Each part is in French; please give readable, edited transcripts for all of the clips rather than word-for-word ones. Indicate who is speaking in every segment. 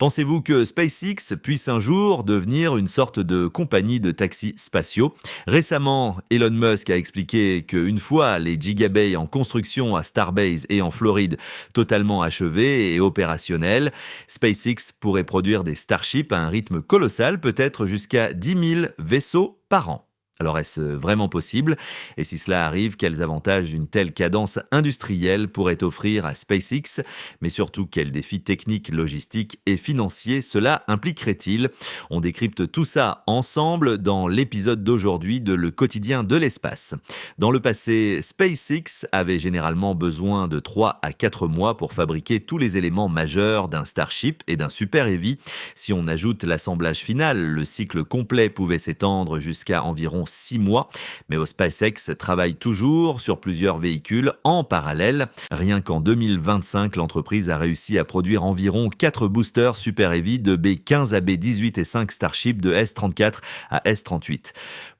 Speaker 1: Pensez-vous que SpaceX puisse un jour devenir une sorte de compagnie de taxis spatiaux? Récemment, Elon Musk a expliqué qu'une fois les Gigabays en construction à Starbase et en Floride totalement achevés et opérationnels, SpaceX pourrait produire des Starships à un rythme colossal, peut-être jusqu'à 10 000 vaisseaux par an. Alors est-ce vraiment possible? Et si cela arrive, quels avantages une telle cadence industrielle pourrait offrir à SpaceX? Mais surtout, quels défis techniques, logistiques et financiers cela impliquerait-il? On décrypte tout ça ensemble dans l'épisode d'aujourd'hui de Le quotidien de l'espace. Dans le passé, SpaceX avait généralement besoin de 3 à 4 mois pour fabriquer tous les éléments majeurs d'un Starship et d'un Super Heavy. Si on ajoute l'assemblage final, le cycle complet pouvait s'étendre jusqu'à environ 6 mois, mais SpaceX travaille toujours sur plusieurs véhicules en parallèle. Rien qu'en 2025, l'entreprise a réussi à produire environ 4 boosters Super Heavy de B15 à B18 et 5 Starship de S34 à S38.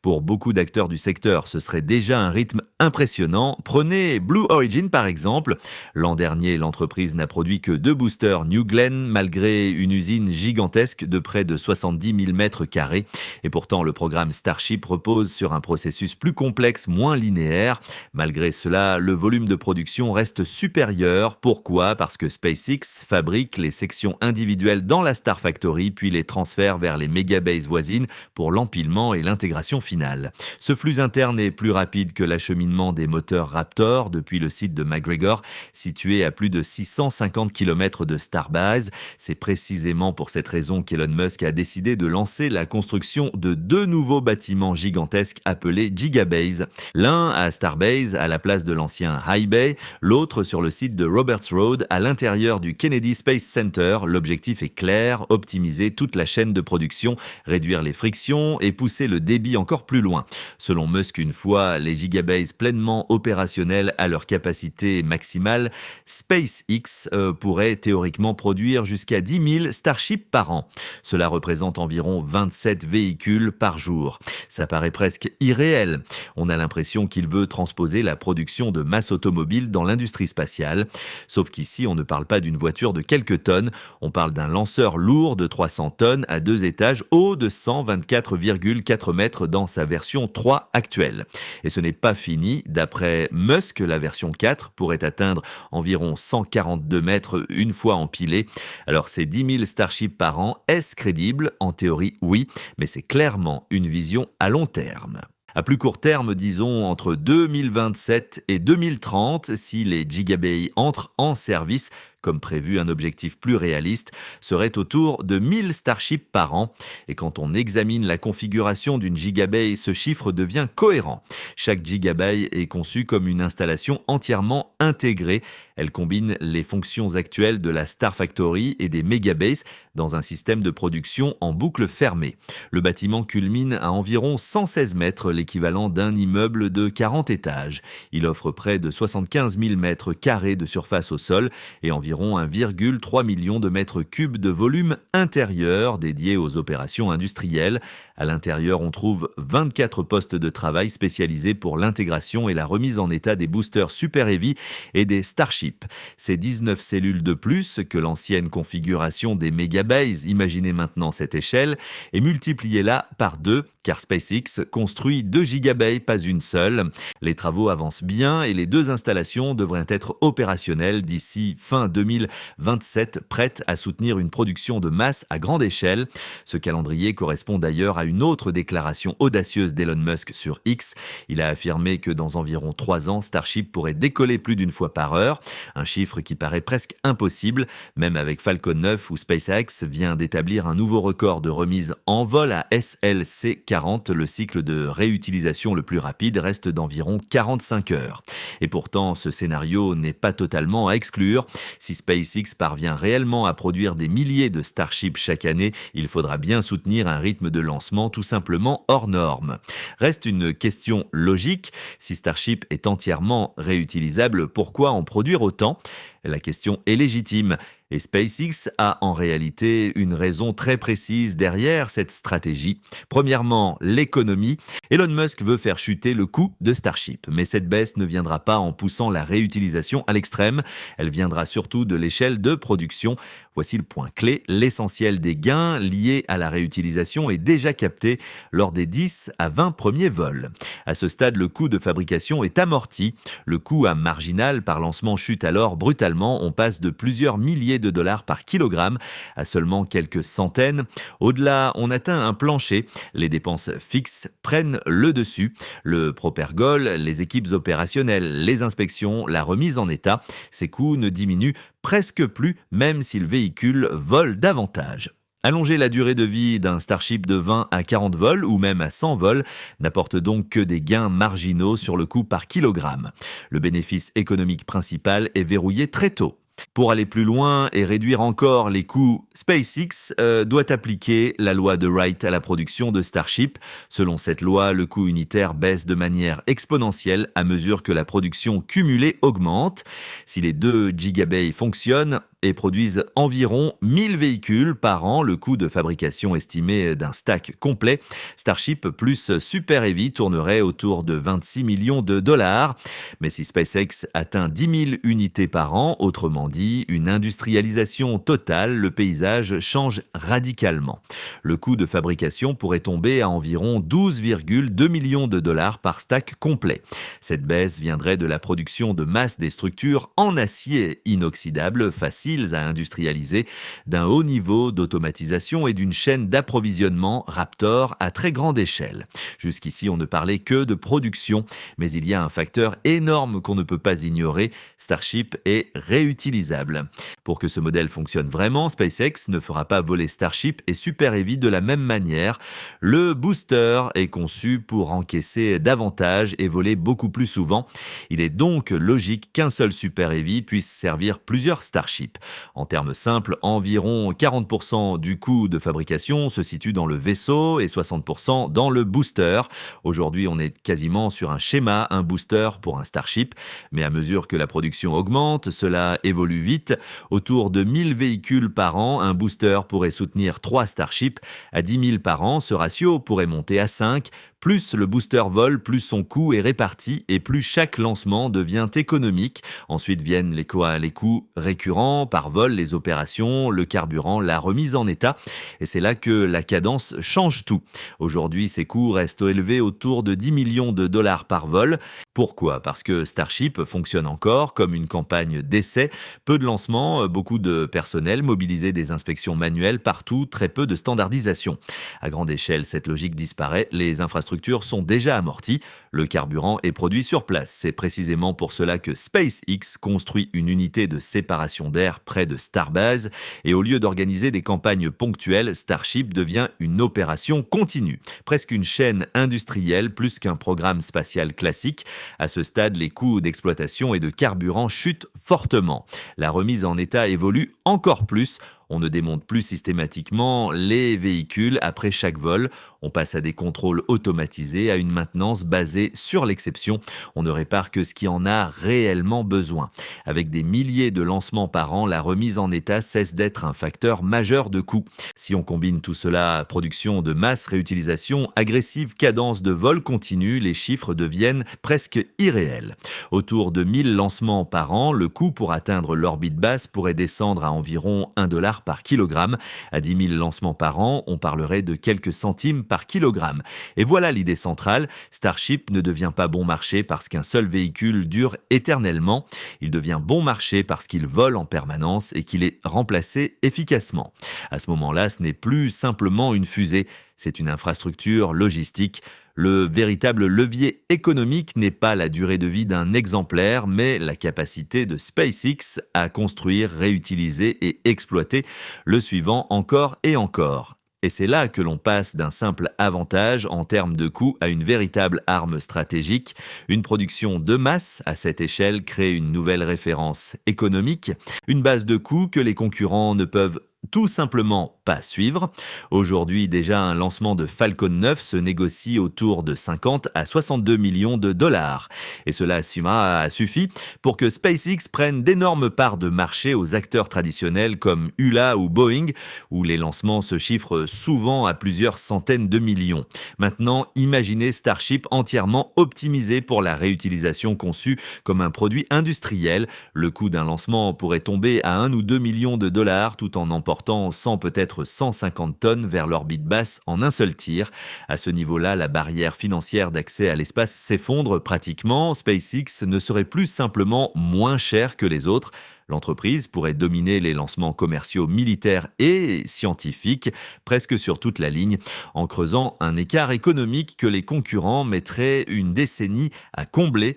Speaker 1: Pour beaucoup d'acteurs du secteur, ce serait déjà un rythme impressionnant. Prenez Blue Origin par exemple. L'an dernier, l'entreprise n'a produit que 2 boosters New Glenn malgré une usine gigantesque de près de 70 000 mètres carrés. Et pourtant, le programme Starship repose sur un processus plus complexe, moins linéaire. Malgré cela, le volume de production reste supérieur. Pourquoi? Parce que SpaceX fabrique les sections individuelles dans la Star Factory, puis les transfère vers les mégabases voisines pour l'empilement et l'intégration finale. Ce flux interne est plus rapide que l'acheminement des moteurs Raptor depuis le site de McGregor, situé à plus de 650 km de Starbase. C'est précisément pour cette raison qu'Elon Musk a décidé de lancer la construction de 2 nouveaux bâtiments gigantesques appelés Gigabays. L'un à Starbase à la place de l'ancien High Bay, l'autre sur le site de Roberts Road à l'intérieur du Kennedy Space Center. L'objectif est clair, optimiser toute la chaîne de production, réduire les frictions et pousser le débit encore plus loin. Selon Musk, une fois les Gigabays pleinement opérationnels à leur capacité maximale, SpaceX pourrait théoriquement produire jusqu'à 10 000 Starships par an. Cela représente environ 27 véhicules par jour. Ça paraît presque irréel. On a l'impression qu'il veut transposer la production de masse automobile dans l'industrie spatiale. Sauf qu'ici, on ne parle pas d'une voiture de quelques tonnes, on parle d'un lanceur lourd de 300 tonnes à 2 étages, haut de 124,4 mètres dans sa version 3 actuelle. Et ce n'est pas fini. D'après Musk, la version 4 pourrait atteindre environ 142 mètres une fois empilée. Alors ces 10 000 Starships par an, est-ce crédible? En théorie, oui, mais c'est clairement une vision à long terme. À plus court terme, disons entre 2027 et 2030, si les Gigabays entrent en service, comme prévu, un objectif plus réaliste serait autour de 1000 Starships par an. Et quand on examine la configuration d'une Gigabay, ce chiffre devient cohérent. Chaque Gigabay est conçu comme une installation entièrement intégrée. Elle combine les fonctions actuelles de la Star Factory et des Megabays dans un système de production en boucle fermée. Le bâtiment culmine à environ 116 mètres, l'équivalent d'un immeuble de 40 étages. Il offre près de 75 000 mètres carrés de surface au sol et environ 1,3 million de mètres cubes de volume intérieur dédié aux opérations industrielles. À l'intérieur, on trouve 24 postes de travail spécialisés pour l'intégration et la remise en état des boosters Super Heavy et des Starships. C'est 19 cellules de plus que l'ancienne configuration des Megabays. Imaginez maintenant cette échelle et multipliez-la par 2, car SpaceX construit 2 Gigabays, pas une seule. Les travaux avancent bien et les 2 installations devraient être opérationnelles d'ici fin 2027, prêtes à soutenir une production de masse à grande échelle. Ce calendrier correspond d'ailleurs à une autre déclaration audacieuse d'Elon Musk sur X. Il a affirmé que dans environ 3 ans, Starship pourrait décoller plus d'une fois par heure, un chiffre qui paraît presque impossible, même avec Falcon 9 où SpaceX vient d'établir un nouveau record de remise en vol à SLC-40. Le cycle de réutilisation le plus rapide reste d'environ 45 heures. Et pourtant, ce scénario n'est pas totalement à exclure. Si SpaceX parvient réellement à produire des milliers de Starships chaque année, il faudra bien soutenir un rythme de lancement tout simplement hors norme. Reste une question logique. Si Starship est entièrement réutilisable, pourquoi en produire autant? La question est légitime. Et SpaceX a en réalité une raison très précise derrière cette stratégie. Premièrement, l'économie. Elon Musk veut faire chuter le coût de Starship. Mais cette baisse ne viendra pas en poussant la réutilisation à l'extrême. Elle viendra surtout de l'échelle de production. Voici le point clé. L'essentiel des gains liés à la réutilisation est déjà capté lors des 10 à 20 premiers vols. À ce stade, le coût de fabrication est amorti. Le coût à marginal par lancement chute alors brutalement. On passe de plusieurs milliers de dollars par kilogramme à seulement quelques centaines. Au-delà, on atteint un plancher. Les dépenses fixes prennent le dessus. Le propergol, les équipes opérationnelles, les inspections, la remise en état. Ces coûts ne diminuent presque plus, même si le véhicule vole davantage. Allonger la durée de vie d'un Starship de 20 à 40 vols ou même à 100 vols n'apporte donc que des gains marginaux sur le coût par kilogramme. Le bénéfice économique principal est verrouillé très tôt. Pour aller plus loin et réduire encore les coûts, SpaceX doit appliquer la loi de Wright à la production de Starship. Selon cette loi, le coût unitaire baisse de manière exponentielle à mesure que la production cumulée augmente. Si les 2 Gigabay fonctionnent et produisent environ 1000 véhicules par an, le coût de fabrication estimé d'un stack complet Starship plus Super Heavy tournerait autour de 26 millions de dollars. Mais si SpaceX atteint 10 000 unités par an, autrement dit une industrialisation totale, le paysage change radicalement. Le coût de fabrication pourrait tomber à environ 12,2 millions de dollars par stack complet. Cette baisse viendrait de la production de masse des structures en acier inoxydable faciles à industrialiser, d'un haut niveau d'automatisation et d'une chaîne d'approvisionnement Raptor à très grande échelle. Jusqu'ici, on ne parlait que de production, mais il y a un facteur énorme qu'on ne peut pas ignorer, Starship est réutilisable. Pour que ce modèle fonctionne vraiment, SpaceX ne fera pas voler Starship et Super Heavy de la même manière. Le booster est conçu pour encaisser davantage et voler beaucoup plus souvent. Il est donc logique qu'un seul Super Heavy puisse servir plusieurs Starship. En termes simples, environ 40% du coût de fabrication se situe dans le vaisseau et 60% dans le booster. Aujourd'hui, on est quasiment sur un schéma, un booster pour un Starship. Mais à mesure que la production augmente, cela évolue vite. Autour de 1000 véhicules par an, un booster pourrait soutenir 3 Starship. À 10 000 par an, ce ratio pourrait monter à 5. Plus le booster vole, plus son coût est réparti et plus chaque lancement devient économique. Ensuite viennent les coûts récurrents par vol, les opérations, le carburant, la remise en état. Et c'est là que la cadence change tout. Aujourd'hui, ces coûts restent élevés autour de 10 millions de dollars par vol. Pourquoi ? Parce que Starship fonctionne encore comme une campagne d'essai. Peu de lancements, beaucoup de personnel, mobiliser des inspections manuelles partout, très peu de standardisation. À grande échelle, cette logique disparaît. Les infrastructures sont déjà amorties, le carburant est produit sur place. C'est précisément pour cela que SpaceX construit une unité de séparation d'air près de Starbase et au lieu d'organiser des campagnes ponctuelles, Starship devient une opération continue. Presque une chaîne industrielle plus qu'un programme spatial classique. À ce stade, les coûts d'exploitation et de carburant chutent fortement. La remise en état évolue encore plus. On ne démonte plus systématiquement les véhicules après chaque vol. On passe à des contrôles automatisés, à une maintenance basée sur l'exception. On ne répare que ce qui en a réellement besoin. Avec des milliers de lancements par an, la remise en état cesse d'être un facteur majeur de coût. Si on combine tout cela, production de masse, réutilisation, agressive cadence de vol continu, les chiffres deviennent presque irréels. Autour de 1000 lancements par an, le coût pour atteindre l'orbite basse pourrait descendre à environ $1 par kilogramme. À 10 000 lancements par an, on parlerait de quelques centimes par kilogramme. Et voilà l'idée centrale, Starship ne devient pas bon marché parce qu'un seul véhicule dure éternellement. Il devient bon marché parce qu'il vole en permanence et qu'il est remplacé efficacement. À ce moment-là, ce n'est plus simplement une fusée, c'est une infrastructure logistique. Le véritable levier économique n'est pas la durée de vie d'un exemplaire, mais la capacité de SpaceX à construire, réutiliser et exploiter le suivant encore et encore. Et c'est là que l'on passe d'un simple avantage en termes de coût à une véritable arme stratégique. Une production de masse à cette échelle crée une nouvelle référence économique, une base de coûts que les concurrents ne peuvent tout simplement pas pas suivre. Aujourd'hui, déjà, un lancement de Falcon 9 se négocie autour de 50 à 62 millions de dollars. Et cela a suffi pour que SpaceX prenne d'énormes parts de marché aux acteurs traditionnels comme ULA ou Boeing, où les lancements se chiffrent souvent à plusieurs centaines de millions. Maintenant, imaginez Starship entièrement optimisé pour la réutilisation conçue comme un produit industriel. Le coût d'un lancement pourrait tomber à 1 ou 2 millions de dollars tout en emportant 100, peut-être 150 tonnes vers l'orbite basse en un seul tir. À ce niveau-là, la barrière financière d'accès à l'espace s'effondre pratiquement. SpaceX ne serait plus simplement moins cher que les autres. L'entreprise pourrait dominer les lancements commerciaux militaires et scientifiques presque sur toute la ligne, en creusant un écart économique que les concurrents mettraient une décennie à combler.